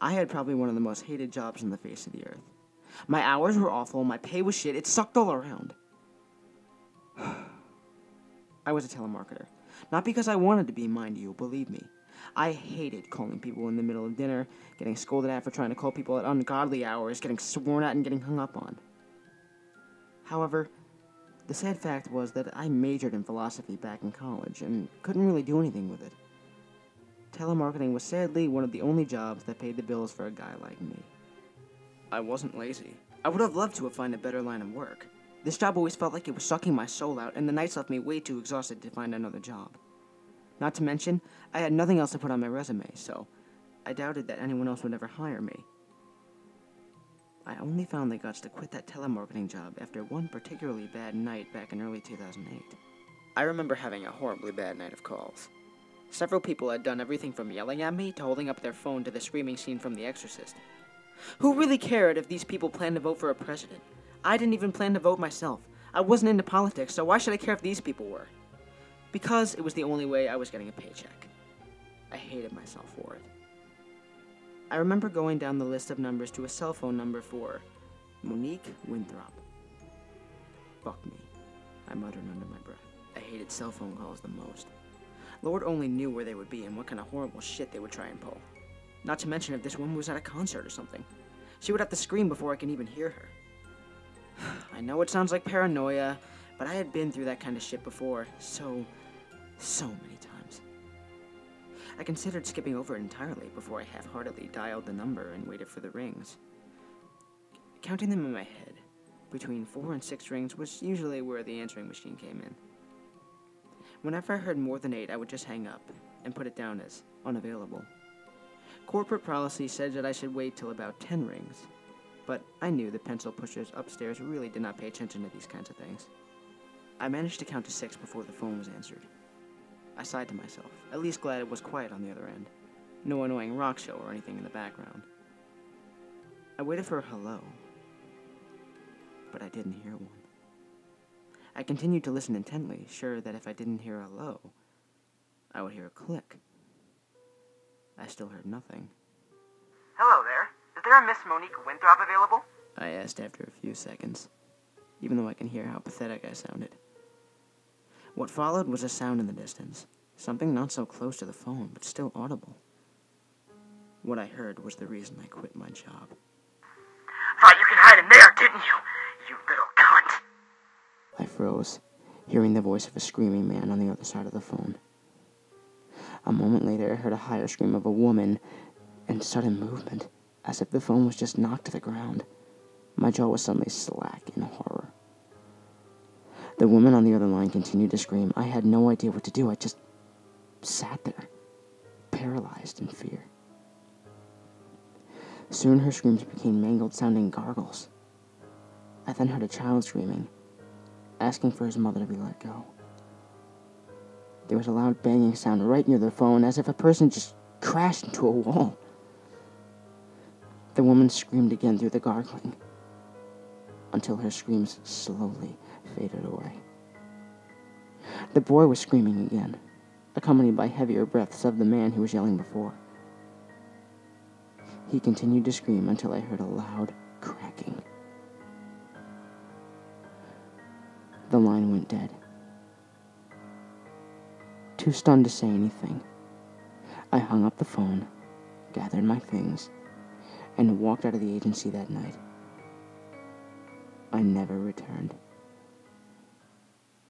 I had probably one of the most hated jobs on the face of the earth. My hours were awful, my pay was shit, it sucked all around. I was a telemarketer. Not because I wanted to be, mind you, believe me. I hated calling people in the middle of dinner, getting scolded at for trying to call people at ungodly hours, getting sworn at and getting hung up on. However, the sad fact was that I majored in philosophy back in college and couldn't really do anything with it. Telemarketing was sadly one of the only jobs that paid the bills for a guy like me. I wasn't lazy. I would have loved to have found a better line of work. This job always felt like it was sucking my soul out, and the nights left me way too exhausted to find another job. Not to mention, I had nothing else to put on my resume, so I doubted that anyone else would ever hire me. I only found the guts to quit that telemarketing job after one particularly bad night back in early 2008. I remember having a horribly bad night of calls. Several people had done everything from yelling at me to holding up their phone to the screaming scene from The Exorcist. Who really cared if these people planned to vote for a president? I didn't even plan to vote myself. I wasn't into politics, so why should I care if these people were? Because it was the only way I was getting a paycheck. I hated myself for it. I remember going down the list of numbers to a cell phone number for Monique Winthrop. Fuck me, I muttered under my breath. I hated cell phone calls the most. Lord only knew where they would be and what kind of horrible shit they would try and pull. Not to mention if this woman was at a concert or something. She would have to scream before I can even hear her. I know it sounds like paranoia, but I had been through that kind of shit before, so many times. I considered skipping over it entirely before I half-heartedly dialed the number and waited for the rings. Counting them in my head, between 4 and 6 rings was usually where the answering machine came in. Whenever I heard more than 8, I would just hang up and put it down as unavailable. Corporate policy said that I should wait till about 10 rings, but I knew the pencil pushers upstairs really did not pay attention to these kinds of things. I managed to count to 6 before the phone was answered. I sighed to myself, at least glad it was quiet on the other end. No annoying rock show or anything in the background. I waited for a hello, but I didn't hear one. I continued to listen intently, sure that if I didn't hear a hello, I would hear a click. I still heard nothing. Hello there. Is there a Miss Monique Winthrop available? I asked after a few seconds, even though I can hear how pathetic I sounded. What followed was a sound in the distance, something not so close to the phone, but still audible. What I heard was the reason I quit my job. Thought you could hide in there, didn't you? You little cunt. I froze, hearing the voice of a screaming man on the other side of the phone. A moment later, I heard a higher scream of a woman and sudden movement, as if the phone was just knocked to the ground. My jaw was suddenly slack in horror. The woman on the other line continued to scream. I had no idea what to do. I just sat there, paralyzed in fear. Soon her screams became mangled-sounding gargles. I then heard a child screaming, asking for his mother to be let go. There was a loud banging sound right near the phone, as if a person just crashed into a wall. The woman screamed again through the gargling, until her screams slowly faded away. The boy was screaming again, accompanied by heavier breaths of the man who was yelling before. He continued to scream until I heard a loud cracking. The line went dead. Too stunned to say anything, I hung up the phone, gathered my things, and walked out of the agency that night. I never returned.